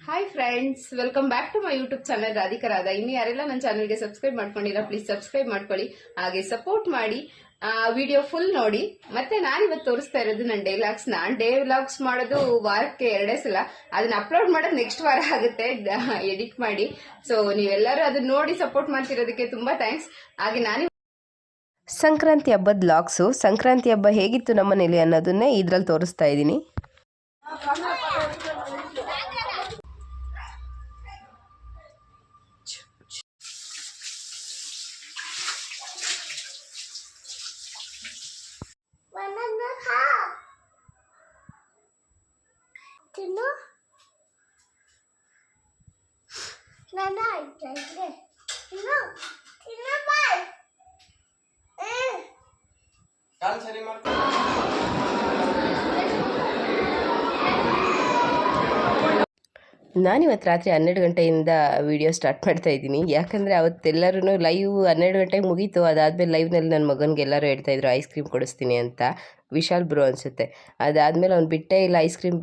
Hi friends, welcome back to my YouTube channel Radhika Radha. ಇನ್ನು ಯಾರೆಲ್ಲ ನನ್ನ ಚಾನಲ್ಗೆ ಸಬ್ಸ್ಕ್ರೈಬ್ ಮಾಡ್ಕೊಂಡಿಲ್ಲ, ಪ್ಲೀಸ್ ಸಬ್ಸ್ಕ್ರೈಬ್ ಮಾಡ್ಕೊಳ್ಳಿ, ಹಾಗೆ ಸಪೋರ್ಟ್ ಮಾಡಿ. ವಿಡಿಯೋ ಫುಲ್ ನೋಡಿ. ಮತ್ತೆ ನಾನಿವತ್ತು ತೋರಿಸ್ತಾ ಇರೋದು ನನ್ನ ಡೇ ವ್ಲಾಗ್ಸ್ ಮಾಡೋದು ವಾರಕ್ಕೆ 2 ಸಲ. ಅದನ್ನ ಅಪ್ಲೋಡ್ ಮಾಡೋದು ನೆಕ್ಸ್ಟ್ ವಾರ ಆಗುತ್ತೆ ಎಡಿಟ್ ಮಾಡಿ. ಸೊ ನೀವೆಲ್ಲರೂ ಅದನ್ನ ನೋಡಿ ಸಪೋರ್ಟ್ ಮಾಡ್ತಿರೋದಕ್ಕೆ ತುಂಬಾ ಥ್ಯಾಂಕ್ಸ್. ಹಾಗೆ ನಾನು ಸಂಕ್ರಾಂತಿ ಹಬ್ಬದ ವ್ಲಾಗ್ಸು, ಸಂಕ್ರಾಂತಿ ಹಬ್ಬ ಹೇಗಿತ್ತು ನಮ್ಮನೇಲಿ ಅನ್ನೋದನ್ನೇ ಇದ್ರಲ್ಲಿ ತೋರಿಸ್ತಾ ಇದ್ದೀನಿ. ನಾನಿವತ್ತು ರಾತ್ರಿ 12 ಗಂಟೆಯಿಂದ ವಿಡಿಯೋ ಸ್ಟಾರ್ಟ್ ಮಾಡ್ತಾ ಇದ್ದೀನಿ. ಯಾಕಂದರೆ ಅವತ್ತೆಲ್ಲರೂ ಲೈವ್ 12 ಗಂಟೆಗೆ ಮುಗೀತು. ಅದಾದಮೇಲೆ ಲೈವ್ನಲ್ಲಿ ನನ್ನ ಮಗನಿಗೆ ಎಲ್ಲರೂ ಹೇಳ್ತಾಯಿದ್ರು ಐಸ್ ಕ್ರೀಮ್ ಕೊಡಿಸ್ತೀನಿ ಅಂತ. ವಿಶಾಲ್ ಬ್ರೋ ಅನಿಸುತ್ತೆ. ಅದಾದಮೇಲೆ ಅವ್ನು ಬಿಟ್ಟೇ ಇಲ್ಲ, ಐಸ್ ಕ್ರೀಮ್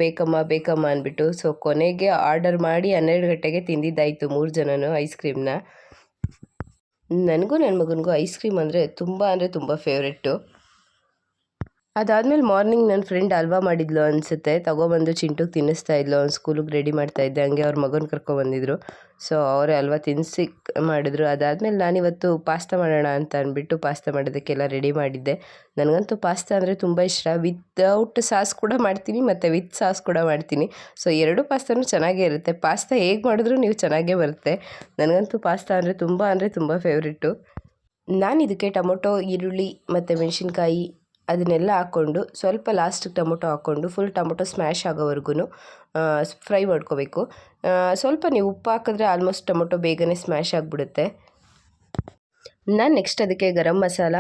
ಬೇಕಮ್ಮ ಅಂದ್ಬಿಟ್ಟು. ಸೊ ಕೊನೆಗೆ ಆರ್ಡರ್ ಮಾಡಿ 12 ಗಂಟೆಗೆ ತಿಂದಿದ್ದಾಯಿತು 3 ಜನನೂ ಐಸ್ ಕ್ರೀಮ್ನ. ನನಗೂ ನನ್ನ ಮಗನಿಗೂ ಐಸ್ ಕ್ರೀಮ್ ಅಂದರೆ ತುಂಬ ಫೇವ್ರೆಟ್ಟು. ಅದಾದಮೇಲೆ ಮಾರ್ನಿಂಗ್ ನನ್ನ ಫ್ರೆಂಡ್ ಹಲ್ವಾ ಮಾಡಿದ್ಲು ಅನಿಸುತ್ತೆ, ತೊಗೊಬಂದು ಚಿಂಟುಗೆ ತಿನ್ನಿಸ್ತಾ ಇದ್ಲು. ಅವ್ನು ಸ್ಕೂಲಿಗೆ ರೆಡಿ ಮಾಡ್ತಾಯಿದ್ದೆ, ಹಂಗೆ ಅವ್ರ ಮಗನ ಕರ್ಕೊಬಂದಿದ್ರು. ಸೊ ಅವರೇ ಹಲ್ವಾ ತಿನ್ನಿಸಿ ಮಾಡಿದ್ರು. ಅದಾದಮೇಲೆ ನಾನಿವತ್ತು ಪಾಸ್ತಾ ಮಾಡೋಣ ಅಂತ ಅಂದ್ಬಿಟ್ಟು ಪಾಸ್ತಾ ಮಾಡೋದಕ್ಕೆಲ್ಲ ರೆಡಿ ಮಾಡಿದ್ದೆ. ನನಗಂತೂ ಪಾಸ್ತಾ ಅಂದರೆ ತುಂಬ ಇಷ್ಟ. ವಿತೌಟ್ ಸಾಸ್ ಕೂಡ ಮಾಡ್ತೀನಿ ಮತ್ತು ವಿತ್ ಸಾಸ್ ಕೂಡ ಮಾಡ್ತೀನಿ. ಸೊ 2 ಪಾಸ್ತಾನೂ ಚೆನ್ನಾಗೇ ಇರುತ್ತೆ. ಪಾಸ್ತಾ ಹೇಗೆ ಮಾಡಿದ್ರೂ ನೀವು ಚೆನ್ನಾಗೇ ಬರುತ್ತೆ. ನನಗಂತೂ ಪಾಸ್ತಾ ಅಂದರೆ ತುಂಬ ಫೇವ್ರೆಟ್ಟು. ನಾನು ಇದಕ್ಕೆ ಟೊಮೊಟೊ, ಈರುಳ್ಳಿ ಮತ್ತು ಮೆಣಸಿನ್ಕಾಯಿ ಅದನ್ನೆಲ್ಲ ಹಾಕ್ಕೊಂಡು ಸ್ವಲ್ಪ ಲಾಸ್ಟಿಗೆ ಟೊಮೊಟೊ ಹಾಕ್ಕೊಂಡು ಫುಲ್ ಟೊಮೊಟೊ ಸ್ಮ್ಯಾಶ್ ಆಗೋವರೆಗೂ ಫ್ರೈ ಮಾಡ್ಕೋಬೇಕು. ಸ್ವಲ್ಪ ನೀವು ಉಪ್ಪು ಹಾಕಿದ್ರೆ ಆಲ್ಮೋಸ್ಟ್ ಟೊಮೊಟೊ ಬೇಗನೆ ಸ್ಮ್ಯಾಶ್ ಆಗಿಬಿಡುತ್ತೆ. ನಾನು ನೆಕ್ಸ್ಟ್ ಅದಕ್ಕೆ ಗರಂ ಮಸಾಲ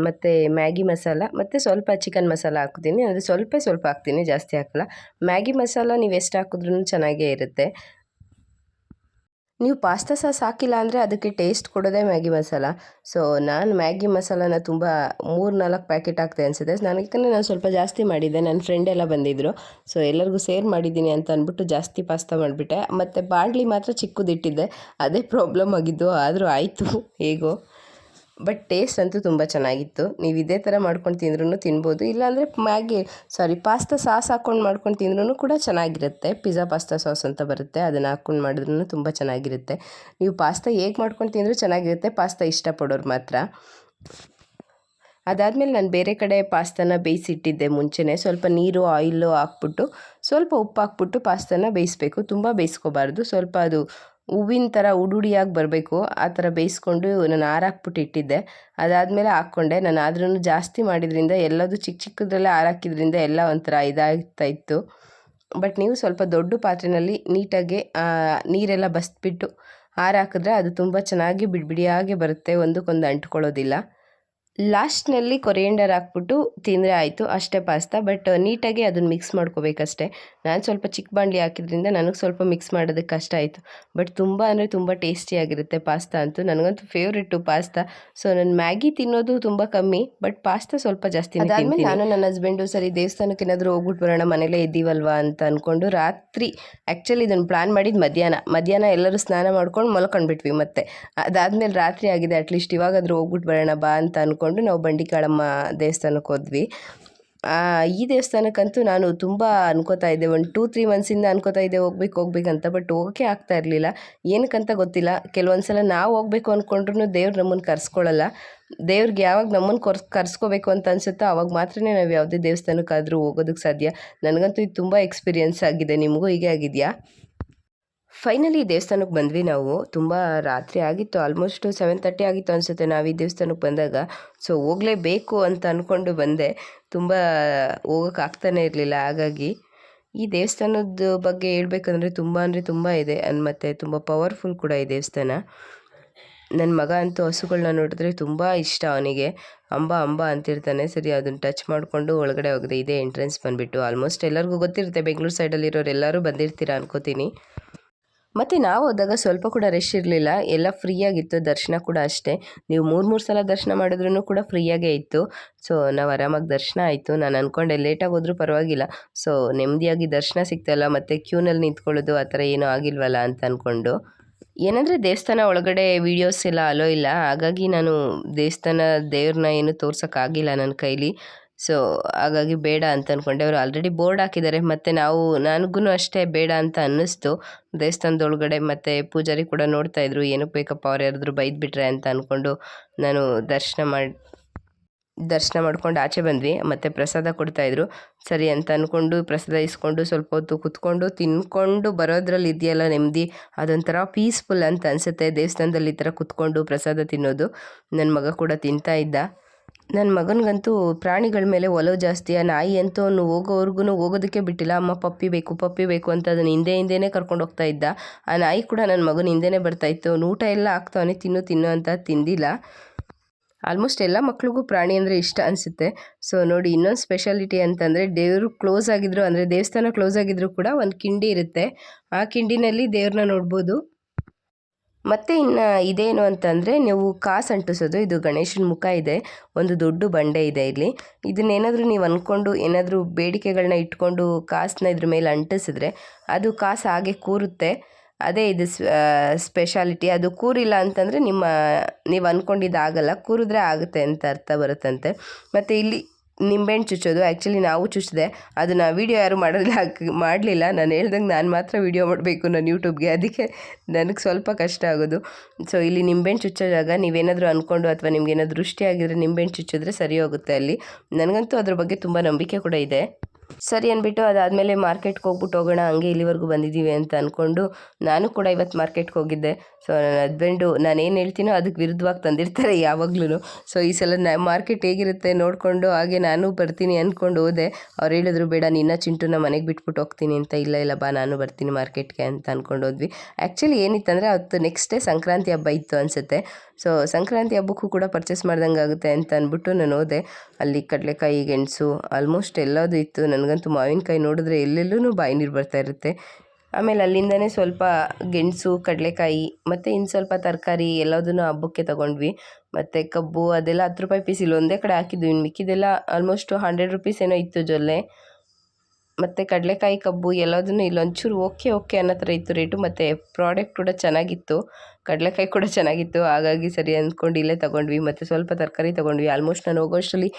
ಮತ್ತು ಮ್ಯಾಗಿ ಮಸಾಲ ಮತ್ತು ಸ್ವಲ್ಪ ಚಿಕನ್ ಮಸಾಲ ಹಾಕ್ತೀನಿ. ಅಂದರೆ ಸ್ವಲ್ಪ ಹಾಕ್ತೀನಿ, ಜಾಸ್ತಿ ಹಾಕಲ್ಲ. ಮ್ಯಾಗಿ ಮಸಾಲ ನೀವು ಎಷ್ಟು ಹಾಕಿದ್ರೂ ಚೆನ್ನಾಗೇ ಇರುತ್ತೆ. ನೀವು ಪಾಸ್ತಾ ಸಾಸ್ ಹಾಕಿಲ್ಲ ಅಂದರೆ ಅದಕ್ಕೆ ಟೇಸ್ಟ್ ಕೊಡೋದೇ ಮ್ಯಾಗಿ ಮಸಾಲ. ಸೊ ನಾನು ಮ್ಯಾಗಿ ಮಸಾಲಾನ ತುಂಬ 3-4 ಪ್ಯಾಕೆಟ್ ಹಾಕ್ತೆ ಅನಿಸುತ್ತೆ. ನಾನು ಸ್ವಲ್ಪ ಜಾಸ್ತಿ ಮಾಡಿದ್ದೆ. ನನ್ನ ಫ್ರೆಂಡ್ ಎಲ್ಲ ಬಂದಿದ್ದರು. ಸೊ ಎಲ್ಲರಿಗೂ ಸೇರ್ ಮಾಡಿದ್ದೀನಿ ಅಂತ ಅಂದ್ಬಿಟ್ಟು ಜಾಸ್ತಿ ಪಾಸ್ತಾ ಮಾಡಿಬಿಟ್ಟೆ. ಮತ್ತು ಬಾಣಲಿ ಮಾತ್ರ ಚಿಕ್ಕದಿಟ್ಟಿದ್ದೆ, ಅದೇ ಪ್ರಾಬ್ಲಮ್ ಆಗಿದ್ದು. ಆದರೂ ಆಯಿತು ಹೇಗೋ. ಬಟ್ ಟೇಸ್ಟ್ ಅಂತೂ ತುಂಬ ಚೆನ್ನಾಗಿತ್ತು. ನೀವು ಇದೇ ಥರ ಮಾಡ್ಕೊಂಡು ತಿಂದ್ರೂ ತಿನ್ಬೋದು. ಇಲ್ಲಾಂದರೆ ಪಾಸ್ತಾ ಸಾಸ್ ಹಾಕ್ಕೊಂಡು ಮಾಡ್ಕೊಂಡು ತಿಂದ್ರೂ ಕೂಡ ಚೆನ್ನಾಗಿರುತ್ತೆ. ಪಿಜ್ಜಾ ಪಾಸ್ತಾ ಸಾಸ್ ಅಂತ ಬರುತ್ತೆ, ಅದನ್ನು ಹಾಕ್ಕೊಂಡು ಮಾಡಿದ್ರೂ ತುಂಬ ಚೆನ್ನಾಗಿರುತ್ತೆ. ನೀವು ಪಾಸ್ತಾ ಹೇಗೆ ಮಾಡ್ಕೊಂಡು ತಿಂದರೂ ಚೆನ್ನಾಗಿರುತ್ತೆ, ಪಾಸ್ತಾ ಇಷ್ಟಪಡೋರು ಮಾತ್ರ. ಅದಾದಮೇಲೆ ನಾನು ಬೇರೆ ಕಡೆ ಪಾಸ್ತಾನ ಬೇಯಿಸಿಟ್ಟಿದ್ದೆ ಮುಂಚೆನೇ. ಸ್ವಲ್ಪ ನೀರು ಆಯಿಲು ಹಾಕ್ಬಿಟ್ಟು ಸ್ವಲ್ಪ ಉಪ್ಪು ಹಾಕ್ಬಿಟ್ಟು ಪಾಸ್ತಾನ ಬೇಯಿಸಬೇಕು. ತುಂಬ ಬೇಯಿಸ್ಕೋಬಾರ್ದು, ಸ್ವಲ್ಪ ಅದು ಹೂವಿನ ಥರ ಉಡುಡಿಯಾಗಿ ಬರಬೇಕು, ಆ ಥರ ಬೇಯಿಸ್ಕೊಂಡು ನಾನು ಆರಾಕ್ಬಿಟ್ಟು ಇಟ್ಟಿದ್ದೆ. ಅದಾದಮೇಲೆ ಹಾಕ್ಕೊಂಡೆ. ನಾನು ಆದ್ರೂ ಜಾಸ್ತಿ ಮಾಡಿದ್ರಿಂದ ಎಲ್ಲದು ಚಿಕ್ಕದ್ರಲ್ಲೇ ಆರಾಕಿದ್ರಿಂದ ಎಲ್ಲ ಒಂಥರ ಇದಾಗ್ತಾಯಿತ್ತು. ಬಟ್ ನೀವು ಸ್ವಲ್ಪ ದೊಡ್ಡ ಪಾತ್ರೆಯಲ್ಲಿ ನೀಟಾಗಿ ನೀರೆಲ್ಲ ಬಸ್ಬಿಟ್ಟು ಹಾಕಿದ್ರೆ ಅದು ತುಂಬ ಚೆನ್ನಾಗಿ ಬಿಡಿಯಾಗಿ ಬರುತ್ತೆ, ಒಂದಕ್ಕೊಂದು ಅಂಟ್ಕೊಳ್ಳೋದಿಲ್ಲ. ಲಾಸ್ಟ್ನಲ್ಲಿ ಕೊರಿಯಂಡರ್ ಹಾಕ್ಬಿಟ್ಟು ತಿಂದರೆ ಆಯಿತು, ಅಷ್ಟೇ ಪಾಸ್ತಾ. ಬಟ್ ನೀಟಾಗಿ ಅದನ್ನು ಮಿಕ್ಸ್ ಮಾಡ್ಕೋಬೇಕಷ್ಟೆ. ನಾನು ಸ್ವಲ್ಪ ಚಿಕ್ಕ ಬಾಣಲಿ ಹಾಕಿದ್ರಿಂದ ನನಗೆ ಸ್ವಲ್ಪ ಮಿಕ್ಸ್ ಮಾಡೋದಕ್ಕೆ ಕಷ್ಟ ಆಯಿತು. ಬಟ್ ತುಂಬ ಟೇಸ್ಟಿಯಾಗಿರುತ್ತೆ ಪಾಸ್ತಾ ಅಂತೂ. ನನಗಂತೂ ಫೇವ್ರೆಟ್ಟು ಪಾಸ್ತಾ. ಸೊ ನಾನು ಮ್ಯಾಗಿ ತಿನ್ನೋದು ತುಂಬ ಕಮ್ಮಿ, ಬಟ್ ಪಾಸ್ತಾ ಸ್ವಲ್ಪ ಜಾಸ್ತಿ. ಅದಾದಮೇಲೆ ನಾನು ನನ್ನ ಹಸ್ಬೆಂಡು ಸರಿ ದೇವಸ್ಥಾನಕ್ಕೆ ಏನಾದರೂ ಹೋಗ್ಬಿಟ್ಟು ಬರೋಣ, ಮನೇಲೇ ಇದ್ದೀವಲ್ವಾ ಅಂತ ಅಂದ್ಕೊಂಡು ರಾತ್ರಿ, ಆ್ಯಕ್ಚುಲಿ ಇದನ್ನು ಪ್ಲ್ಯಾನ್ ಮಾಡಿದ್ದು ಮಧ್ಯಾಹ್ನ ಎಲ್ಲರೂ ಸ್ನಾನ ಮಾಡ್ಕೊಂಡು ಮಲ್ಕೊಂಡ್ಬಿಟ್ವಿ. ಮತ್ತೆ ಅದಾದಮೇಲೆ ರಾತ್ರಿ ಆಗಿದೆ, ಅಟ್ಲೀಸ್ಟ್ ಇವಾಗಾದರೂ ಹೋಗ್ಬಿಟ್ಟು ಬರೋಣ ಬಾ ಅಂತ ಅಂದ್ಕೊಂಡು ನಾವು ಬಂಡಿಕಾಳಮ್ಮ ದೇವಸ್ಥಾನಕ್ಕೆ ಹೋದ್ವಿ. ಈ ದೇವಸ್ಥಾನಕ್ಕಂತೂ ನಾನು ತುಂಬ ಅನ್ಕೋತಾ ಇದ್ದೆ, 1-2-3 ಮಂತ್ಸಿಂದ ಅನ್ಕೋತಾ ಇದ್ದೆ ಹೋಗ್ಬೇಕಂತ. ಬಟ್ ಹೋಗೋಕ್ಕೆ ಆಗ್ತಾ ಇರಲಿಲ್ಲ, ಏನಕ್ಕಂತ ಗೊತ್ತಿಲ್ಲ. ಕೆಲವೊಂದು ಸಲ ನಾವು ಹೋಗ್ಬೇಕು ಅಂದ್ಕೊಂಡ್ರೂ ದೇವ್ರು ನಮ್ಮನ್ನು ಕರ್ಸ್ಕೊಳ್ಳಲ್ಲ. ದೇವ್ರಿಗೆ ಯಾವಾಗ ನಮ್ಮನ್ನು ಕರ್ಸ್ಕೋಬೇಕು ಅಂತ ಅನಿಸುತ್ತೋ ಆವಾಗ ಮಾತ್ರ ನಾವು ಯಾವುದೇ ದೇವಸ್ಥಾನಕ್ಕಾದರೂ ಹೋಗೋದಕ್ಕೆ ಸಾಧ್ಯ. ನನಗಂತೂ ಇದು ತುಂಬ ಎಕ್ಸ್ಪೀರಿಯೆನ್ಸ್ ಆಗಿದೆ. ನಿಮಗೂ ಹೀಗೆ ಆಗಿದೆಯಾ? ಫೈನಲಿ ದೇವಸ್ಥಾನಕ್ಕೆ ಬಂದ್ವಿ ನಾವು. ತುಂಬ ರಾತ್ರಿ ಆಗಿತ್ತು, ಆಲ್ಮೋಸ್ಟ್ 7:30 ಆಗಿತ್ತು ಅನಿಸುತ್ತೆ ನಾವು ಈ ದೇವಸ್ಥಾನಕ್ಕೆ ಬಂದಾಗ. ಸೊ ಹೋಗಲೇಬೇಕು ಅಂತ ಅಂದ್ಕೊಂಡು ಬಂದೆ. ತುಂಬ ಹೋಗೋಕ್ಕಾಗ್ತಾನೆ ಇರಲಿಲ್ಲ. ಹಾಗಾಗಿ ಈ ದೇವಸ್ಥಾನದ ಬಗ್ಗೆ ಹೇಳ್ಬೇಕಂದ್ರೆ ತುಂಬ ಇದೆ. ಮತ್ತು ತುಂಬ ಪವರ್ಫುಲ್ ಕೂಡ ಈ ದೇವಸ್ಥಾನ. ನನ್ನ ಮಗ ಅಂತೂ ಹಸುಗಳನ್ನ ನೋಡಿದ್ರೆ ತುಂಬ ಇಷ್ಟ ಅವನಿಗೆ. ಅಂಬ ಅಂತಿರ್ತಾನೆ. ಸರಿ ಅದನ್ನು ಟಚ್ ಮಾಡಿಕೊಂಡು ಒಳಗಡೆ ಹೋಗಿದೆ. ಇದೇ ಎಂಟ್ರೆನ್ಸ್ ಬಂದುಬಿಟ್ಟು. ಆಲ್ಮೋಸ್ಟ್ ಎಲ್ಲರಿಗೂ ಗೊತ್ತಿರುತ್ತೆ, ಬೆಂಗಳೂರು ಸೈಡಲ್ಲಿರೋರು ಎಲ್ಲರೂ ಬಂದಿರ್ತೀರ ಅನ್ಕೋತೀನಿ. ಮತ್ತು ನಾವು ಹೋದಾಗ ಸ್ವಲ್ಪ ಕೂಡ ರಶ್ ಇರಲಿಲ್ಲ, ಎಲ್ಲ ಫ್ರೀಯಾಗಿತ್ತು. ದರ್ಶನ ಕೂಡ ಅಷ್ಟೇ, ನೀವು 3 ಸಲ ದರ್ಶನ ಮಾಡಿದ್ರೂ ಕೂಡ ಫ್ರೀಯಾಗೇ ಇತ್ತು. ಸೊ ನಾವು ಆರಾಮಾಗಿ ದರ್ಶನ ಆಯಿತು. ನಾನು ಅಂದ್ಕೊಂಡೆ ಲೇಟಾಗಿ ಹೋದರೂ ಪರವಾಗಿಲ್ಲ, ಸೊ ನೆಮ್ಮದಿಯಾಗಿ ದರ್ಶನ ಸಿಗ್ತಲ್ಲ, ಮತ್ತು ಕ್ಯೂನಲ್ಲಿ ನಿಂತ್ಕೊಳ್ಳೋದು ಆ ಥರ ಏನೂ ಆಗಿಲ್ವಲ್ಲ ಅಂತ ಅಂದ್ಕೊಂಡು. ಏನಂದರೆ ದೇವಸ್ಥಾನ ಒಳಗಡೆ ವೀಡಿಯೋಸ್ ಎಲ್ಲ ಅಲೋ ಇಲ್ಲ, ಹಾಗಾಗಿ ನಾನು ದೇವ್ರನ್ನ ಏನು ತೋರ್ಸೋಕ್ಕಾಗಿಲ್ಲ ನನ್ನ ಕೈಲಿ. ಸೊ ಹಾಗಾಗಿ ಬೇಡ ಅಂತ ಅಂದ್ಕೊಂಡೆ. ಅವರು ಆಲ್ರೆಡಿ ಬೋರ್ಡ್ ಹಾಕಿದ್ದಾರೆ, ಮತ್ತು ನನಗೂ ಅಷ್ಟೇ ಬೇಡ ಅಂತ ಅನ್ನಿಸ್ತು ದೇವಸ್ಥಾನದೊಳಗಡೆ. ಮತ್ತು ಪೂಜಾರಿ ಕೂಡ ನೋಡ್ತಾಯಿದ್ರು, ಏನಕ್ಕೆ ಬೇಕಪ್ಪ ಅವ್ರು ಯಾರಾದರೂ ಬೈದ್ಬಿಟ್ರೆ ಅಂತ ಅಂದ್ಕೊಂಡು ನಾನು ದರ್ಶನ ಮಾಡ್ಕೊಂಡು ಆಚೆ ಬಂದ್ವಿ. ಮತ್ತು ಪ್ರಸಾದ ಕೊಡ್ತಾಯಿದ್ರು, ಸರಿ ಅಂತ ಅಂದ್ಕೊಂಡು ಪ್ರಸಾದ ಇಸ್ಕೊಂಡು ಸ್ವಲ್ಪ ಹೊತ್ತು ಕುತ್ಕೊಂಡು ತಿನ್ಕೊಂಡು ಬರೋದ್ರಲ್ಲಿ ಇದೆಯಲ್ಲ ನೆಮ್ಮದಿ, ಅದೊಂಥರ ಪೀಸ್ಫುಲ್ ಅಂತ ಅನಿಸುತ್ತೆ ದೇವಸ್ಥಾನದಲ್ಲಿ ಈ ಥರ ಕುತ್ಕೊಂಡು ಪ್ರಸಾದ ತಿನ್ನೋದು. ನನ್ನ ಮಗ ಕೂಡ ತಿಂತಾ ಇದ್ದ. ನನ್ನ ಮಗನಿಗಂತೂ ಪ್ರಾಣಿಗಳ ಮೇಲೆ ಒಲವು ಜಾಸ್ತಿ. ಆ ನಾಯಿ ಅಂತೂ ಅವನು ಹೋಗೋವರೆಗೂ ಹೋಗೋದಕ್ಕೆ ಬಿಟ್ಟಿಲ್ಲ. ಅಮ್ಮ ಪಪ್ಪಿ ಬೇಕು ಅಂತ ಅದನ್ನು ಹಿಂದೆನೇ ಕರ್ಕೊಂಡು ಹೋಗ್ತಾ ಇದ್ದ. ಆ ನಾಯಿ ಕೂಡ ನನ್ನ ಮಗನ ಹಿಂದೆನೇ ಬರ್ತಾಯಿತ್ತು. ಊಟ ಎಲ್ಲ ಹಾಕ್ತಾವನೆ, ತಿನ್ನು ಅಂತ ತಿಂದಿಲ್ಲ. ಆಲ್ಮೋಸ್ಟ್ ಎಲ್ಲ ಮಕ್ಳಿಗೂ ಪ್ರಾಣಿ ಅಂದರೆ ಇಷ್ಟ ಅನಿಸುತ್ತೆ. ಸೊ ನೋಡಿ, ಇನ್ನೊಂದು ಸ್ಪೆಷಾಲಿಟಿ ಅಂತಂದರೆ, ದೇವರು ಕ್ಲೋಸ್ ಆಗಿದ್ರು, ಅಂದರೆ ದೇವಸ್ಥಾನ ಕ್ಲೋಸ್ ಆಗಿದ್ರು ಕೂಡ ಒಂದು ಕಿಂಡಿ ಇರುತ್ತೆ, ಆ ಕಿಂಡಿನಲ್ಲಿ ದೇವ್ರನ್ನ ನೋಡ್ಬೋದು. ಮತ್ತು ಇನ್ನು ಇದೇನು ಅಂತಂದರೆ, ನೀವು ಕಾಸು ಅಂಟಿಸೋದು. ಇದು ಗಣೇಶನ ಮುಖ ಇದೆ, ಒಂದು ದೊಡ್ಡ ಬಂಡೆ ಇದೆ ಇಲ್ಲಿ. ಇದನ್ನೇನಾದರೂ ನೀವು ಅಂದ್ಕೊಂಡು ಏನಾದರೂ ಬೇಡಿಕೆಗಳನ್ನ ಇಟ್ಕೊಂಡು ಕಾಸನ್ನ ಇದ್ರ ಮೇಲೆ ಅಂಟಿಸಿದ್ರೆ ಅದು ಕಾಸು ಹಾಗೆ ಕೂರುತ್ತೆ. ಅದೇ ಇದು ಸ್ಪೆಷಾಲಿಟಿ. ಅದು ಕೂರಿಲ್ಲ ಅಂತಂದರೆ ನೀವು ಅಂದ್ಕೊಂಡಿದ್ದಾಗಲ್ಲ, ಕೂರಿದ್ರೆ ಆಗುತ್ತೆ ಅಂತ ಅರ್ಥ ಬರುತ್ತಂತೆ. ಮತ್ತು ಇಲ್ಲಿ ನಿಂಬೆಹಣ್ಣು ಚುಚ್ಚೋದು. ಆ್ಯಕ್ಚುಲಿ ನಾವು ಚುಚ್ಚಿದೆ, ಅದನ್ನು ವೀಡಿಯೋ ಯಾರೂ ಮಾಡಲಿಲ್ಲ. ನಾನು ಹೇಳ್ದಂಗೆ ನಾನು ಮಾತ್ರ ವೀಡಿಯೋ ಮಾಡಬೇಕು ನನ್ನ ಯೂಟ್ಯೂಬ್ಗೆ, ಅದಕ್ಕೆ ನನಗೆ ಸ್ವಲ್ಪ ಕಷ್ಟ ಆಗೋದು. ಸೊ ಇಲ್ಲಿ ನಿಂಬೆಹಣ್ಣು ಚುಚ್ಚೋ ಜಾಗ, ನೀವೇನಾದರೂ ಅಂದ್ಕೊಂಡು ಅಥವಾ ನಿಮ್ಗೇನಾದರೂ ದೃಷ್ಟಿ ಆಗಿದ್ರೆ ನಿಂಬೆಹಣ್ಣು ಚುಚ್ಚಿದ್ರೆ ಸರಿ ಹೋಗುತ್ತೆ ಅಲ್ಲಿ. ನನಗಂತೂ ಅದ್ರ ಬಗ್ಗೆ ತುಂಬ ನಂಬಿಕೆ ಕೂಡ ಇದೆ. ಸರಿ ಅಂದ್ಬಿಟ್ಟು ಅದಾದಮೇಲೆ ಮಾರ್ಕೆಟ್ಗೆ ಹೋಗ್ಬಿಟ್ಟು ಹೋಗೋಣ, ಹಂಗೆ ಇಲ್ಲಿವರೆಗೂ ಬಂದಿದ್ದೀವಿ ಅಂತ ಅಂದ್ಕೊಂಡು ನಾನು ಕೂಡ ಇವತ್ತು ಮಾರ್ಕೆಟ್ಗೆ ಹೋಗಿದ್ದೆ. ಸೊ ನನ್ನ ಹಸ್ಬೆಂಡು ನಾನೇನು ಹೇಳ್ತೀನೋ ಅದಕ್ಕೆ ವಿರುದ್ಧವಾಗಿ ತಂದಿರ್ತಾರೆ ಯಾವಾಗ್ಲೂ. ಸೊ ಈ ಸಲ ಮಾರ್ಕೆಟ್ ಹೇಗಿರುತ್ತೆ ನೋಡಿಕೊಂಡು ಹಾಗೆ ನಾನು ಬರ್ತೀನಿ ಅಂದ್ಕೊಂಡು ಹೋದೆ. ಅವ್ರು ಹೇಳಿದ್ರು, ಬೇಡ ನಿನ್ನ ಚಿಂಟುನ ಮನೆಗೆ ಬಿಟ್ಬಿಟ್ಟು ಹೋಗ್ತೀನಿ ಅಂತ. ಇಲ್ಲ ಬಾ, ನಾನು ಬರ್ತೀನಿ ಮಾರ್ಕೆಟ್ಗೆ ಅಂತ ಅಂದ್ಕೊಂಡು ಹೋದ್ವಿ. ಆ್ಯಕ್ಚುಲಿ ಏನಿತ್ತಂದರೆ ಅವತ್ತು ನೆಕ್ಸ್ಟ್ ಡೇ ಸಂಕ್ರಾಂತಿ ಹಬ್ಬ ಇತ್ತು ಅನಿಸುತ್ತೆ. ಸೊ ಸಂಕ್ರಾಂತಿ ಹಬ್ಬಕ್ಕೂ ಕೂಡ ಪರ್ಚೇಸ್ ಮಾಡ್ದಂಗೆ ಆಗುತ್ತೆ ಅಂತ ಅಂದ್ಬಿಟ್ಟು ನಾನು ಹೋದೆ. ಅಲ್ಲಿ ಕಡಲೆಕಾಯಿ, ಗೆಣಸು, ಆಲ್ಮೋಸ್ಟ್ ಎಲ್ಲದೂ ಇತ್ತು. ನನಗಂತೂ ಮಾವಿನಕಾಯಿ ನೋಡಿದ್ರೆ ಎಲ್ಲೆಲ್ಲೂ ಬಾಯಿ ನೀರು ಬರ್ತಾ ಇರುತ್ತೆ. ಆಮೇಲೆ ಅಲ್ಲಿಂದನೇ ಸ್ವಲ್ಪ ಗೆಣಸು, ಕಡಲೆಕಾಯಿ ಮತ್ತು ಇನ್ನು ಸ್ವಲ್ಪ ತರಕಾರಿ ಎಲ್ಲದನ್ನು ಹಬ್ಬಕ್ಕೆ ತೊಗೊಂಡ್ವಿ. ಮತ್ತು ಕಬ್ಬು ಅದೆಲ್ಲ 10 ರೂಪಾಯಿ ಪೀಸ್ ಇಲ್ಲಿ ಒಂದೇ ಕಡೆ ಹಾಕಿದ್ವಿ. ಇನ್ನು ಮಿಕ್ಕಿದೆಲ್ಲ ಆಲ್ಮೋಸ್ಟ್ 100 ರುಪೀಸ್ ಏನೋ ಇತ್ತು ಜೊಲ್ಲೆ. ಮತ್ತು ಕಡಲೆಕಾಯಿ, ಕಬ್ಬು ಎಲ್ಲದನ್ನು ಇಲ್ಲೊಂಚೂರು ಓಕೆ ಅನ್ನೋ ಥರ ಇತ್ತು ರೇಟು. ಮತ್ತು ಪ್ರಾಡಕ್ಟ್ ಕೂಡ ಚೆನ್ನಾಗಿತ್ತು, ಕಡಲೆಕಾಯಿ ಕೂಡ ಚೆನ್ನಾಗಿತ್ತು. ಹಾಗಾಗಿ ಸರಿ ಅಂದ್ಕೊಂಡು ಇಲ್ಲೇ ತೊಗೊಂಡ್ವಿ. ಮತ್ತು ಸ್ವಲ್ಪ ತರಕಾರಿ ತೊಗೊಂಡ್ವಿ. ಆಲ್ಮೋಸ್ಟ್ ನಾನು ಹೋಗೋಷ್ಟರಲ್ಲಿ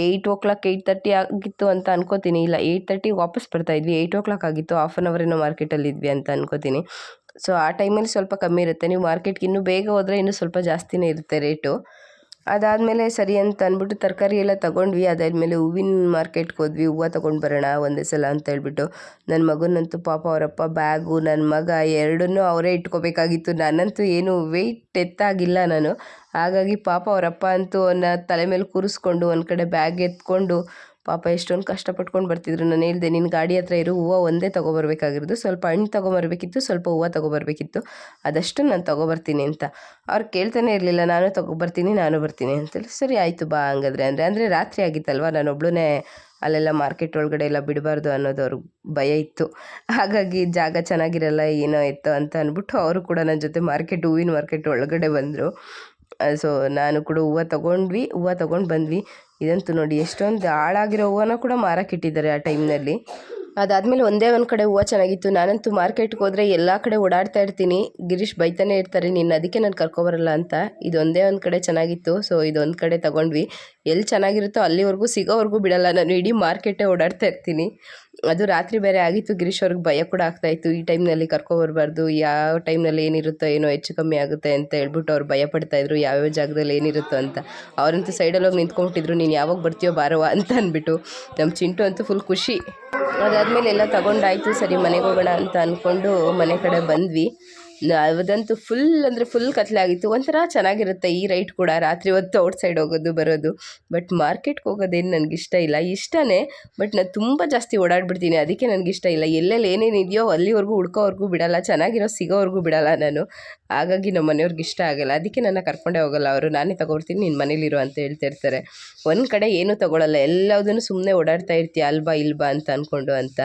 8:30 ಆಗಿತ್ತು ಅಂತ ಅನ್ಕೋತೀನಿ. ಇಲ್ಲ, 8:30 ವಾಪಸ್ ಬರ್ತಾಯಿದ್ವಿ. 8 ಆಗಿತ್ತು. ಹಾಫ್ ಆನ್ ಅವರ್ ಏನೋ ಮಾರ್ಕೆಟಲ್ಲಿದ್ವಿ ಅಂತ ಅನ್ಕೋತೀನಿ. ಸೊ ಆ ಟೈಮಲ್ಲಿ ಸ್ವಲ್ಪ ಕಮ್ಮಿ ಇರುತ್ತೆ. ನೀವು ಮಾರ್ಕೆಟ್ಗೆ ಇನ್ನೂ ಬೇಗ ಹೋದರೆ ಇನ್ನೂ ಸ್ವಲ್ಪ ಜಾಸ್ತಿನೇ ಇರುತ್ತೆ ರೇಟು. ಅದಾದಮೇಲೆ ಸರಿ ಅಂತ ಅಂದ್ಬಿಟ್ಟು ತರಕಾರಿ ಎಲ್ಲ ತೊಗೊಂಡ್ವಿ. ಅದಾದಮೇಲೆ ಹೂವಿನ ಮಾರ್ಕೆಟ್ಗೆ ಹೋದ್ವಿ, ಹೂವು ತೊಗೊಂಡು ಬರೋಣ ಒಂದೇ ಸಲ ಅಂತ ಹೇಳ್ಬಿಟ್ಟು. ನನ್ನ ಮಗನಂತೂ ಪಾಪ ಅವರಪ್ಪ ಬ್ಯಾಗು, ನನ್ನ ಮಗ ಎರಡನ್ನೂ ಅವರೇ ಇಟ್ಕೋಬೇಕಾಗಿತ್ತು. ನಾನಂತೂ ಏನು ವೆಯ್ಟ್ ಎತ್ತಾಗಿಲ್ಲ ನಾನು. ಹಾಗಾಗಿ ಪಾಪ ಅವರಪ್ಪ ಅಂತೂ ಅವನ್ನ ತಲೆ ಮೇಲೆ ಕೂರಿಸ್ಕೊಂಡು ಒಂದು ಕಡೆ ಬ್ಯಾಗ್ ಎತ್ಕೊಂಡು ಪಾಪ ಎಷ್ಟೊಂದು ಕಷ್ಟಪಟ್ಕೊಂಡು ಬರ್ತಿದ್ರು. ನಾನು ಹೇಳಿದೆ, ನಿನ್ನ ಗಾಡಿ ಹತ್ರ ಇರೋ ಹೂವು ಒಂದೇ ತೊಗೊಬರ್ಬೇಕಾಗಿರೋದು, ಸ್ವಲ್ಪ ಹಣ್ಣು ತೊಗೊಬರ್ಬೇಕಿತ್ತು, ಸ್ವಲ್ಪ ಹೂವು ತೊಗೊಬರ್ಬೇಕಿತ್ತು, ಅದಷ್ಟು ನಾನು ತೊಗೊಬರ್ತೀನಿ ಅಂತ. ಅವ್ರು ಕೇಳ್ತಾನೆ ಇರಲಿಲ್ಲ, ನಾನು ಬರ್ತೀನಿ ಅಂತೇಳಿ. ಸರಿ ಆಯಿತು ಬಾ ಹಂಗಾದ್ರೆ ಅಂದರೆ ರಾತ್ರಿ ಆಗಿತ್ತಲ್ವ, ನಾನೊಬ್ಳೇ ಅಲ್ಲೆಲ್ಲ ಮಾರ್ಕೆಟ್ ಒಳಗಡೆ ಎಲ್ಲ ಬಿಡಬಾರ್ದು ಅನ್ನೋದು ಅವ್ರಿಗೆ ಭಯ ಇತ್ತು. ಹಾಗಾಗಿ ಜಾಗ ಚೆನ್ನಾಗಿರಲ್ಲ ಏನೋ ಇತ್ತು ಅಂತ ಅಂದ್ಬಿಟ್ಟು ಅವರು ಕೂಡ ನನ್ನ ಜೊತೆ ಹೂವಿನ ಮಾರ್ಕೆಟ್ ಒಳಗಡೆ ಬಂದರು. ಸೊ ನಾನು ಕೂಡ ಹೂವು ತೊಗೊಂಡು ಬಂದ್ವಿ. ಇದಂತೂ ನೋಡಿ, ಎಷ್ಟೊಂದು ಹಾಳಾಗಿರೋ ಹೂವನ್ನ ಕೂಡ ಮಾರಕ್ಕಿಟ್ಟಿದ್ದಾರೆ ಆ ಟೈಮ್ನಲ್ಲಿ. ಅದಾದಮೇಲೆ ಒಂದೇ ಒಂದು ಕಡೆ ಹೂವು ಚೆನ್ನಾಗಿತ್ತು. ನಾನಂತೂ ಮಾರ್ಕೆಟ್ಗೆ ಹೋದರೆ ಎಲ್ಲ ಕಡೆ ಓಡಾಡ್ತಾ ಇರ್ತೀನಿ, ಗಿರೀಶ್ ಬೈತಾನೆ ಇರ್ತಾರೆ, ಅದಕ್ಕೆ ನಾನು ಕರ್ಕೊಬರಲ್ಲ ಅಂತ. ಇದೊಂದೇ ಒಂದು ಕಡೆ ಚೆನ್ನಾಗಿತ್ತು. ಸೊ ಇದೊಂದು ಕಡೆ ತೊಗೊಂಡ್ವಿ. ಎಲ್ಲಿ ಚೆನ್ನಾಗಿರುತ್ತೋ ಅಲ್ಲಿವರೆಗೂ ಸಿಗೋವರೆಗೂ ಬಿಡಲ್ಲ ನಾನು, ಇಡೀ ಮಾರ್ಕೆಟೇ ಓಡಾಡ್ತಾ ಇರ್ತೀನಿ. ಅದು ರಾತ್ರಿ ಬೇರೆ ಆಗಿತ್ತು. ಗಿರೀಶ್ ಅವ್ರಿಗೆ ಭಯ ಕೂಡ ಆಗ್ತಾಯಿತ್ತು, ಈ ಟೈಮ್ನಲ್ಲಿ ಕರ್ಕೊಬರ್ಬಾರ್ದು, ಯಾವ ಟೈಮ್ನಲ್ಲಿ ಏನಿರುತ್ತೋ ಏನೋ ಹೆಚ್ಚು ಕಮ್ಮಿ ಆಗುತ್ತೆ ಅಂತ ಹೇಳ್ಬಿಟ್ಟು ಅವ್ರು ಭಯಪಡ್ತಾಯಿದ್ರು, ಯಾವ್ಯಾವ ಜಾಗದಲ್ಲಿ ಏನಿರುತ್ತೋ ಅಂತ. ಅವರಂತೂ ಸೈಡಲ್ಲಿ ಹೋಗಿ ನಿಂತ್ಕೊಂಡ್ಬಿಟ್ಟಿದ್ರು, ನೀನು ಯಾವಾಗ ಬರ್ತೀಯೋ ಬಾರವ ಅಂತ ಅಂದ್ಬಿಟ್ಟು. ನಮ್ಮ ಚಿಂಟು ಅಂತೂ ಫುಲ್ ಖುಷಿ. ಅದಾದಮೇಲೆ ಎಲ್ಲ ತೊಗೊಂಡಾಯಿತು, ಸರಿ ಮನೆಗೆ ಹೋಗೋಣ ಅಂತ ಅಂದ್ಕೊಂಡು ಮನೆ ಕಡೆ ಬಂದ್ವಿ. ಅದಂತೂ ಫುಲ್ ಕತ್ಲೆ ಆಗಿತ್ತು. ಒಂಥರ ಚೆನ್ನಾಗಿರುತ್ತೆ ಈ ರೈಟ್ ಕೂಡ, ರಾತ್ರಿ ಹೊತ್ತು ಔಟ್ಸೈಡ್ ಹೋಗೋದು ಬರೋದು. ಬಟ್ ಮಾರ್ಕೆಟ್ಗೆ ಹೋಗೋದೇನು ನನಗಿಷ್ಟ ಇಲ್ಲ, ಇಷ್ಟನೇ, ಬಟ್ ನಾನು ತುಂಬ ಜಾಸ್ತಿ ಓಡಾಡ್ಬಿಡ್ತೀನಿ, ಅದಕ್ಕೆ ನನಗಿಷ್ಟ ಇಲ್ಲ. ಎಲ್ಲೆಲ್ಲಿ ಏನೇನಿದೆಯೋ ಅಲ್ಲಿವರೆಗೂ ಹುಡ್ಕೋವರೆಗೂ ಬಿಡಲ್ಲ, ಚೆನ್ನಾಗಿರೋ ಸಿಗೋವರೆಗೂ ಬಿಡಲ್ಲ ನಾನು. ಹಾಗಾಗಿ ನಮ್ಮ ಮನೆಯವ್ರಿಗೆ ಇಷ್ಟ ಆಗೋಲ್ಲ, ಅದಕ್ಕೆ ನನ್ನ ಕರ್ಕೊಂಡೇ ಹೋಗೋಲ್ಲ ಅವರು. ನಾನೇ ತೊಗೊಡ್ತೀನಿ, ನೀನು ಮನೇಲಿರು ಅಂತ ಹೇಳ್ತಿರ್ತಾರೆ. ಒಂದು ಕಡೆ ಏನೂ ತೊಗೊಳಲ್ಲ, ಎಲ್ಲದನ್ನು ಸುಮ್ಮನೆ ಓಡಾಡ್ತಾ ಇರ್ತೀಯ ಅಲ್ಬಾ ಇಲ್ಬಾ ಅಂತ ಅಂದ್ಕೊಂಡು ಅಂತ.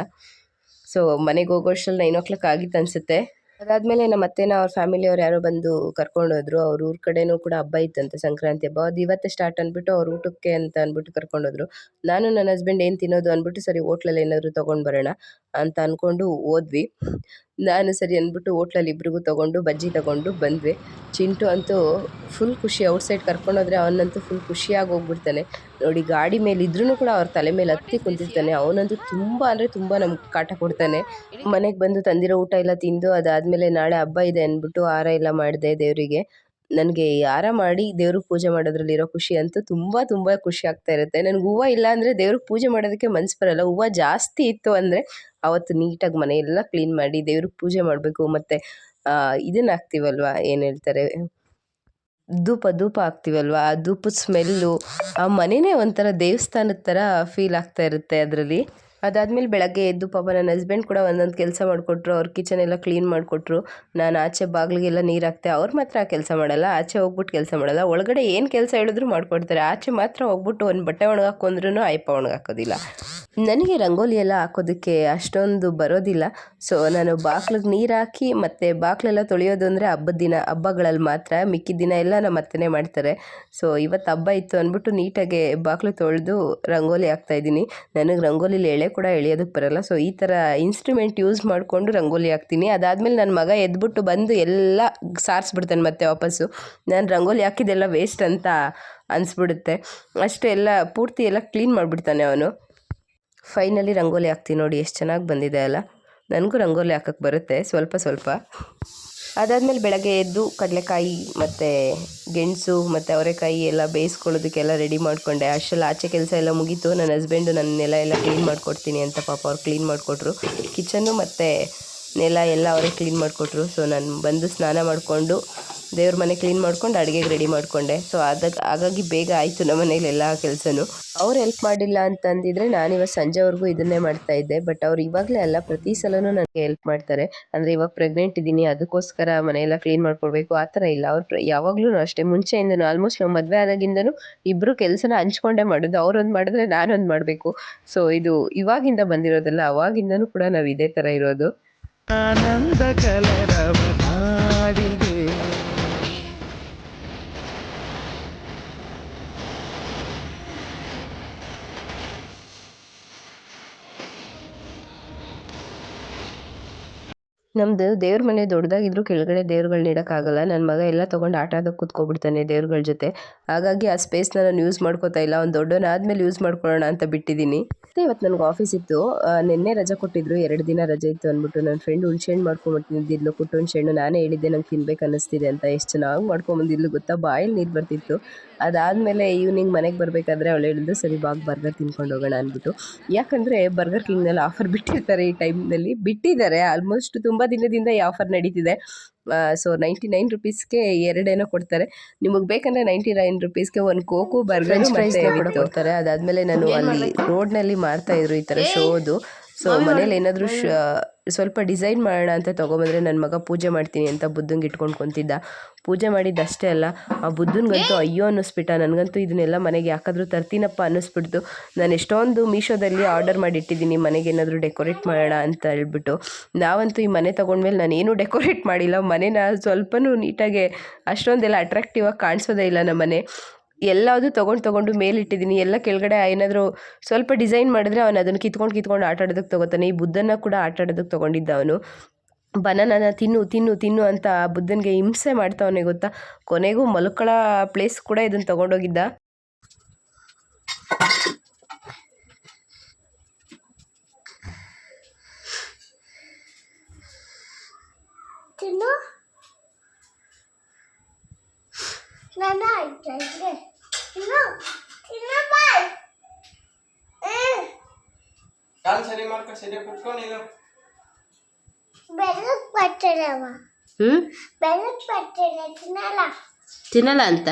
ಸೊ ಮನೆಗೆ ಹೋಗೋಷ್ಟರಲ್ಲಿ 9 ಆಗಿತ್ತು ಅನಿಸುತ್ತೆ. ಅದಾದಮೇಲೆ ನಮ್ಮ ಅತ್ತೆನ ಅವ್ರ ಫ್ಯಾಮಿಲಿಯವ್ರು ಯಾರೋ ಬಂದು ಕರ್ಕೊಂಡೋದ್ರು. ಅವ್ರ ಊರ ಕಡೆನೂ ಕೂಡ ಹಬ್ಬ ಇತ್ತಂತೆ, ಸಂಕ್ರಾಂತಿ ಹಬ್ಬ. ಅದು ಇವತ್ತೇ ಸ್ಟಾರ್ಟ್ ಅಂದ್ಬಿಟ್ಟು ಅವ್ರ ಊಟಕ್ಕೆ ಅಂತ ಅಂದ್ಬಿಟ್ಟು ಕರ್ಕೊಂಡೋದ್ರು. ನಾನು ನನ್ನ ಹಸ್ಬೆಂಡ್ ಏನು ತಿನ್ನೋದು ಅಂದ್ಬಿಟ್ಟು ಸರಿ ಹೋಟ್ಲಲ್ಲಿ ಏನಾದರೂ ತೊಗೊಂಡು ಬರೋಣ ಅಂತ ಅಂದ್ಕೊಂಡು ಹೋದ್ವಿ. ನಾನು ಸರಿ ಅಂದ್ಬಿಟ್ಟು ಹೋಟ್ಲಲ್ಲಿ ಇಬ್ರಿಗೂ ತೊಗೊಂಡು ಬಜ್ಜಿ ತೊಗೊಂಡು ಬಂದ್ವಿ. ಚಿಂಟು ಅಂತೂ ಫುಲ್ ಖುಷಿ. ಔಟ್ಸೈಡ್ ಕರ್ಕೊಂಡೋದ್ರೆ ಅವನಂತೂ ಫುಲ್ ಖುಷಿಯಾಗಿ ಹೋಗ್ಬಿಡ್ತಾನೆ. ನೋಡಿ, ಗಾಡಿ ಮೇಲೆ ಇದ್ರೂ ಕೂಡ ಅವ್ರ ತಲೆ ಮೇಲೆ ಹತ್ತಿ ಕುಂತಿರ್ತಾನೆ. ಅವನಂತೂ ತುಂಬ ಅಂದರೆ ತುಂಬ ನಮ್ಗೆ ಕಾಟ ಕೊಡ್ತಾನೆ. ಮನೆಗೆ ಬಂದು ತಂದಿರೋ ಊಟ ಎಲ್ಲ ತಿಂದು ಅದಾದಮೇಲೆ ನಾಳೆ ಹಬ್ಬ ಇದೆ ಅಂದ್ಬಿಟ್ಟು ಹಾರ ಎಲ್ಲ ಮಾಡಿದೆ ದೇವರಿಗೆ. ನನಗೆ ಈ ಹಾರ ಮಾಡಿ ದೇವ್ರಿಗೆ ಪೂಜೆ ಮಾಡೋದ್ರಲ್ಲಿರೋ ಖುಷಿ ಅಂತೂ ತುಂಬ ತುಂಬ ಖುಷಿ ಆಗ್ತಾ ಇರುತ್ತೆ. ನನಗೆ ಹೂವು ಇಲ್ಲ ಅಂದರೆ ದೇವ್ರಿಗೆ ಪೂಜೆ ಮಾಡೋದಕ್ಕೆ ಮನಸ್ಸು ಬರಲ್ಲ. ಹೂವು ಜಾಸ್ತಿ ಇತ್ತು ಅಂದರೆ ಅವತ್ತು ನೀಟಾಗಿ ಮನೆಯೆಲ್ಲ ಕ್ಲೀನ್ ಮಾಡಿ ದೇವ್ರಿಗೆ ಪೂಜೆ ಮಾಡಬೇಕು. ಮತ್ತು ಇದನ್ನು ಹಾಕ್ತೀವಲ್ವ, ಏನು ಹೇಳ್ತಾರೆ, ಧೂಪ ಹಾಕ್ತೀವಲ್ವ, ಆ ಧೂಪದ ಸ್ಮೆಲ್ಲು, ಆ ಮನೆಯೇ ಒಂಥರ ದೇವಸ್ಥಾನದ ಥರ ಫೀಲ್ ಆಗ್ತಾ ಇರುತ್ತೆ ಅದರಲ್ಲಿ. ಅದಾದಮೇಲೆ ಬೆಳಗ್ಗೆ ಎದ್ದು ಪಾಪ ನನ್ನ ಹಸ್ಬೆಂಡ್ ಕೂಡ ಒಂದೊಂದು ಕೆಲಸ ಮಾಡಿಕೊಟ್ರು. ಅವ್ರ ಕಿಚನ್ ಎಲ್ಲ ಕ್ಲೀನ್ ಮಾಡಿಕೊಟ್ರು. ನಾನು ಆಚೆ ಬಾಗಿಲಿಗೆಲ್ಲ ನೀರು ಹಾಕ್ತೆ. ಅವ್ರು ಮಾತ್ರ ಆ ಕೆಲಸ ಮಾಡಲ್ಲ, ಆಚೆ ಹೋಗ್ಬಿಟ್ಟು ಕೆಲಸ ಮಾಡಲ್ಲ. ಒಳಗಡೆ ಏನು ಕೆಲಸ ಹೇಳಿದ್ರು ಮಾಡಿಕೊಡ್ತಾರೆ. ಆಚೆ ಮಾತ್ರ ಹೋಗ್ಬಿಟ್ಟು ಒಂದು ಬಟ್ಟೆ ಒಣಗಾಕೊಂಡ್ರೂ ಅಯ್ಯಪ್ಪ ಒಣಗಾಕೋದಿಲ್ಲ. ನನಗೆ ರಂಗೋಲಿ ಎಲ್ಲ ಹಾಕೋದಕ್ಕೆ ಅಷ್ಟೊಂದು ಬರೋದಿಲ್ಲ. ಸೊ ನಾನು ಬಾಗ್ಲಿಗೆ ನೀರು ಹಾಕಿ ಮತ್ತು ಬಾಗಿಲೆಲ್ಲ ತೊಳೆಯೋದು ಅಂದರೆ ಹಬ್ಬದ ದಿನ, ಹಬ್ಬಗಳಲ್ಲಿ ಮಾತ್ರ. ಮಿಕ್ಕಿದ ದಿನ ಎಲ್ಲ ನಮ್ಮ ಅತ್ತೆನೇ ಮಾಡ್ತಾರೆ. ಸೊ ಇವತ್ತು ಹಬ್ಬ ಇತ್ತು ಅಂದ್ಬಿಟ್ಟು ನೀಟಾಗೆ ಬಾಗಿಲು ತೊಳೆದು ರಂಗೋಲಿ ಹಾಕ್ತಾಯಿದ್ದೀನಿ. ನನಗೆ ರಂಗೋಲಿಲಿ ಎಳೆ ಕೂಡ ಎಳೆಯೋದಕ್ಕೆ ಬರೋಲ್ಲ. ಸೊ ಈ ಥರ ಇನ್ಸ್ಟ್ರೂಮೆಂಟ್ ಯೂಸ್ ಮಾಡಿಕೊಂಡು ರಂಗೋಲಿ ಹಾಕ್ತೀನಿ. ಅದಾದಮೇಲೆ ನನ್ನ ಮಗ ಎದ್ಬಿಟ್ಟು ಬಂದು ಎಲ್ಲ ಸಾರಿಸ್ಬಿಡ್ತಾನೆ ಮತ್ತೆ ವಾಪಸ್ಸು. ನಾನು ರಂಗೋಲಿ ಹಾಕಿದ್ದೆಲ್ಲ ವೇಸ್ಟ್ ಅಂತ ಅನಿಸ್ಬಿಡುತ್ತೆ. ಅಷ್ಟು ಎಲ್ಲ ಪೂರ್ತಿ ಎಲ್ಲ ಕ್ಲೀನ್ ಮಾಡಿಬಿಡ್ತಾನೆ ಅವನು. ಫೈನಲಿ ರಂಗೋಲಿ ಹಾಕ್ತೀನಿ ನೋಡಿ, ಎಷ್ಟು ಚೆನ್ನಾಗಿ ಬಂದಿದೆ ಅಲ್ಲ. ನನಗೂ ರಂಗೋಲಿ ಹಾಕೋಕ್ಕೆ ಬರುತ್ತೆ ಸ್ವಲ್ಪ ಸ್ವಲ್ಪ. ಅದಾದಮೇಲೆ ಬೆಳಗ್ಗೆ ಎದ್ದು ಕಡಲೆಕಾಯಿ ಮತ್ತು ಗೆಣಸು ಮತ್ತು ಅವರೆಕಾಯಿ ಎಲ್ಲ ಬೇಯಿಸ್ಕೊಳ್ಳೋದಕ್ಕೆಲ್ಲ ರೆಡಿ ಮಾಡಿಕೊಂಡೆ. ಅಷ್ಟರಲ್ಲಿ ಆಚೆ ಕೆಲಸ ಎಲ್ಲ ಮುಗೀತು. ನನ್ನ ಹಸ್ಬೆಂಡು ನನ್ನ ನೆಲ ಎಲ್ಲ ಕ್ಲೀನ್ ಮಾಡಿಕೊಡ್ತೀನಿ ಅಂತ ಪಾಪ ಅವ್ರು ಕ್ಲೀನ್ ಮಾಡಿಕೊಟ್ರು. ಕಿಚನ್ನು ಮತ್ತು ನೆಲ ಎಲ್ಲ ಅವರೇ ಕ್ಲೀನ್ ಮಾಡಿಕೊಟ್ರು. ಸೊ ನಾನು ಬಂದು ಸ್ನಾನ ಮಾಡಿಕೊಂಡು ದೇವ್ರ ಮನೆ ಕ್ಲೀನ್ ಮಾಡ್ಕೊಂಡು ಅಡುಗೆಗೆ ರೆಡಿ ಮಾಡಿಕೊಂಡೆ. ಸೊ ಹಾಗಾಗಿ ಬೇಗ ಆಯಿತು ನಮ್ಮ ಮನೇಲಿ ಎಲ್ಲ ಕೆಲಸನೂ. ಅವ್ರು ಹೆಲ್ಪ್ ಮಾಡಿಲ್ಲ ಅಂತಂದಿದ್ರೆ ನಾನಿವತ್ತು ಸಂಜೆವರೆಗೂ ಇದನ್ನೇ ಮಾಡ್ತಾಯಿದ್ದೆ. ಬಟ್ ಅವ್ರು ಇವಾಗಲೇ ಅಲ್ಲ, ಪ್ರತಿ ಸಲವೂ ನನಗೆ ಹೆಲ್ಪ್ ಮಾಡ್ತಾರೆ. ಅಂದರೆ ಇವಾಗ ಪ್ರೆಗ್ನೆಂಟ್ ಇದ್ದೀನಿ, ಅದಕ್ಕೋಸ್ಕರ ಮನೆಯೆಲ್ಲ ಕ್ಲೀನ್ ಮಾಡ್ಕೊಡ್ಬೇಕು ಆ ಥರ ಇಲ್ಲ. ಅವ್ರು ಯಾವಾಗಲೂ ಅಷ್ಟೇ, ಮುಂಚೆಯಿಂದನೂ ಆಲ್ಮೋಸ್ಟ್ ನಾವು ಮದುವೆ ಆದಾಗಿಂದನೂ ಇಬ್ಬರು ಕೆಲಸನ ಹಂಚ್ಕೊಂಡೇ ಮಾಡೋದು. ಅವರೊಂದು ಮಾಡಿದ್ರೆ ನಾನೊಂದು ಮಾಡಬೇಕು. ಸೊ ಇದು ಇವಾಗಿಂದ ಬಂದಿರೋದಲ್ಲ, ಅವಾಗಿಂದನೂ ಕೂಡ ನಾವು ಇದೇ ಥರ ಇರೋದು. ಆನಂದ ಕಲರವ ನಾಡಿದೆ. ನಮ್ಮದು ದೇವ್ರ ಮನೆ ದೊಡ್ಡದಾಗಿದ್ರೂ ಕೆಳಗಡೆ ದೇವ್ರುಗಳ್ನ ಇಡೋಕ್ಕಾಗಲ್ಲ. ನನ್ನ ಮಗ ಎಲ್ಲ ತೊಗೊಂಡು ಆಟ ಆಡೋಕ್ಕೆ ಕೂತ್ಕೊಬಿಡ್ತಾನೆ ದೇವ್ರುಗಳ ಜೊತೆ. ಹಾಗಾಗಿ ಆ ಸ್ಪೇಸ್ನ ನಾನು ಯೂಸ್ ಮಾಡ್ಕೋತಾ ಇಲ್ಲ. ಅವ್ನು ದೊಡ್ಡವನಾದ್ಮೇಲೆ ಯೂಸ್ ಮಾಡ್ಕೊಳ್ಳೋಣ ಅಂತ ಬಿಟ್ಟಿದ್ದೀನಿ. ಮತ್ತು ಇವತ್ತು ನನಗೆ ಆಫೀಸ್ ಇತ್ತು. ನಿನ್ನೆ ರಜೆ ಕೊಟ್ಟಿದ್ರು, 2 ದಿನ ರಜೆ ಇತ್ತು ಅಂದ್ಬಿಟ್ಟು ನನ್ನ ಫ್ರೆಂಡ್ ಹುಣ್ಸೆಹಣ್ಣು ಮಾಡ್ಕೊಂಬಂದಿದ್ಲು, ಕುಟ್ಟು ಹುಣ್ಸೆಹಣ್ಣು. ನಾನೇ ಹೇಳಿದ್ದೆ ನಂಗೆ ತಿನ್ಬೇಕು ಅನ್ನಿಸ್ತಿದೆ ಅಂತ. ಎಷ್ಟು ಚೆನ್ನಾಗಿ ಮಾಡ್ಕೊಂಬಂದಿದ್ಲು ಗೊತ್ತಾ, ಬಾಯಲ್ಲಿ ನೀರು ಬರ್ತಿತ್ತು. ಅದಾದಮೇಲೆ ಈವ್ನಿಂಗ್ ಮನೆಗೆ ಬರಬೇಕಾದ್ರೆ ಅವಳು ಹೇಳಿದ್ದು, ಸರಿ ಬಾಗ್ ಬರ್ಗರ್ ತಿನ್ಕೊಂಡು ಹೋಗೋಣ ಅಂದ್ಬಿಟ್ಟು. ಯಾಕಂದರೆ ಬರ್ಗರ್ ಕಿಂಗ್ನಲ್ಲಿ ಆಫರ್ ಬಿಟ್ಟಿರ್ತಾರೆ ಈ ಟೈಮ್ನಲ್ಲಿ. ಬಿಟ್ಟಿದ್ದಾರೆ ಆಲ್ಮೋಸ್ಟ್ ತುಂಬ ದಿನದಿಂದ ಈ ಆಫರ್ ನಡೀತಿದೆ. ಸೊ 99 ರುಪೀಸ್ಗೆ 2 ಏನೋ ಕೊಡ್ತಾರೆ. ನಿಮಗೆ ಬೇಕಂದರೆ 99 ರುಪೀಸ್ಗೆ ಒಂದು ಕೋಕು ಬರ್ಗರ್ ಕೂಡ ಕೊಡ್ತಾರೆ. ಅದಾದಮೇಲೆ ನಾನು ಅಲ್ಲಿ ರೋಡ್ನಲ್ಲಿ ಮಾಡ್ತಾಯಿದ್ರು ಈ ಥರ ಶೋದು. ಸೊ ಮನೇಲಿ ಏನಾದರೂ ಸ್ವಲ್ಪ ಡಿಸೈನ್ ಮಾಡೋಣ ಅಂತ ತೊಗೊಬಂದರೆ ನನ್ನ ಮಗ ಪೂಜೆ ಮಾಡ್ತೀನಿ ಅಂತ ಬುದ್ಧಂಗೆ ಇಟ್ಕೊಂಡು ಕುಂತಿದ್ದ. ಪೂಜೆ ಮಾಡಿದ್ದಷ್ಟೇ ಅಲ್ಲ, ಆ ಬುದ್ಧನಿಗಂತೂ ಅಯ್ಯೋ ಅನ್ನಿಸ್ಬಿಟ್ಟ. ನನಗಂತೂ ಇದನ್ನೆಲ್ಲ ಮನೆಗೆ ಯಾಕಾದರೂ ತರ್ತೀನಪ್ಪ ಅನ್ನಿಸ್ಬಿಡ್ತು. ನಾನು ಎಷ್ಟೊಂದು ಮೀಶೋದಲ್ಲಿ ಆರ್ಡರ್ ಮಾಡಿಟ್ಟಿದ್ದೀನಿ ಮನೆಗೆ ಏನಾದರೂ ಡೆಕೋರೇಟ್ ಮಾಡೋಣ ಅಂತ ಹೇಳ್ಬಿಟ್ಟು. ನಾವಂತೂ ಈ ಮನೆ ತೊಗೊಂಡ್ಮೇಲೆ ನಾನೇನು ಡೆಕೋರೇಟ್ ಮಾಡಿಲ್ಲ. ಮನೇನ ಸ್ವಲ್ಪನೂ ನೀಟಾಗೆ ಅಷ್ಟೊಂದೆಲ್ಲ ಅಟ್ರಾಕ್ಟಿವ್ ಆಗಿ ಕಾಣಿಸೋದೇ ಇಲ್ಲ ನಮ್ಮ ಮನೆ. ಎಲ್ಲದೂ ತೊಗೊಂಡು ಮೇಲಿಟ್ಟಿದ್ದೀನಿ. ಎಲ್ಲ ಕೆಳಗಡೆ ಏನಾದರೂ ಸ್ವಲ್ಪ ಡಿಸೈನ್ ಮಾಡಿದ್ರೆ ಅವನು ಅದನ್ನು ಕಿತ್ಕೊಂಡು ಆಟ ಆಡೋದಕ್ಕೆ ತೊಗೋತಾನೆ. ಈ ಬುದ್ಧನ ಕೂಡ ಆಟ ಆಡೋದಕ್ಕೆ ತೊಗೊಂಡಿದ್ದ ಅವನು. ಬನಾನನ ತಿನ್ನು ಅಂತ ಆ ಬುದ್ಧನಿಗೆ ಹಿಂಸೆ ಮಾಡ್ತಾವನೆ ಗೊತ್ತಾ. ಕೊನೆಗೂ ಮಲ್ಕೊಳ್ಳೋ ಪ್ಲೇಸ್ ಕೂಡ ಇದನ್ನು ತೊಗೊಂಡೋಗಿದ್ದ. ಕಾಲು ಸರಿ ಮಾಡ್ಕೊ, ಸರಿ ಕುತ್ಕೊಂಡು ನೀನು. ತಿನ್ನಲ್ಲ ಅಂತ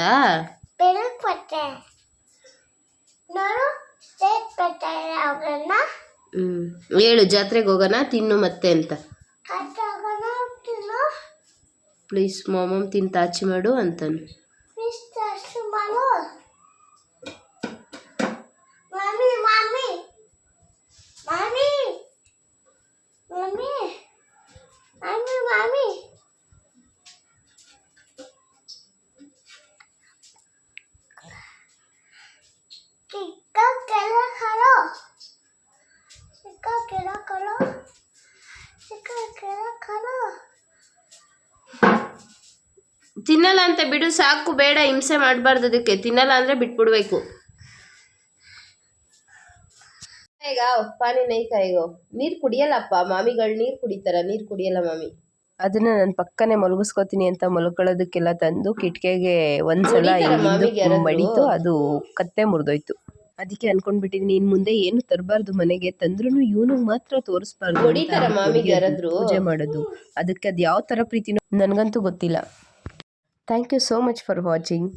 ಹೇಳು, ಜಾತ್ರೆಗೆ ಹೋಗೋಣ ತಿನ್ನು ಮತ್ತೆ ಅಂತ. ಪ್ಲೀಸ್ ಮಾಮಮ್ ತಿನ್ನು ತಾಚಿ ಮಾಡು ಅಂತಾನು. Mommy. ತಿನ್ನಲ್ಲ ಅಂತ ಬಿಡು ಸಾಕು, ಬೇಡ ಹಿಂಸೆ ಮಾಡಬಾರ್ದು ಅದಕ್ಕೆ. ತಿನ್ನಲ್ಲ ಅಂದರೆ ಬಿಟ್ಬಿಡ್ಬೇಕು. ಈಗ ಪಾನಿ ನೈಕಾಯಿಗೋ ನೀರು ಕುಡಿಯಲ್ಲಪ್ಪ, ಮಾಮಿಗಳು ನೀರು ಕುಡಿತಾರ, ನೀರು ಕುಡಿಯಲ್ಲ ಮಾಮಿ. ಅದನ್ನ ನಾನು ಪಕ್ಕನೆ ಮಲಗಿಸ್ಕೋತೀನಿ ಅಂತ ಮಲ್ಕೊಳ್ಳೋದಕ್ಕೆಲ್ಲ ತಂದು ಕಿಟಕಿಗೆ ಒಂದ್ಸಲ ಮಡಿತು, ಅದು ಕತ್ತೆ ಮುರಿದೋಯ್ತು. ಅದಕ್ಕೆ ಅನ್ಕೊಂಡ್ಬಿಟ್ಟಿದ್ದೀನಿ ಇನ್ನು ಮುಂದೆ ಏನು ತರಬಾರ್ದು ಮನೆಗೆ, ತಂದ್ರೂ ಇವನಿಗೆ ಮಾತ್ರ ತೋರಿಸ್ಬಾರ್ದು ಪೂಜೆ ಮಾಡೋದು. ಅದಕ್ಕೆ ಅದು ಯಾವ ಥರ ಪ್ರೀತಿನೋ ನನಗಂತೂ ಗೊತ್ತಿಲ್ಲ. Thank you so much for watching.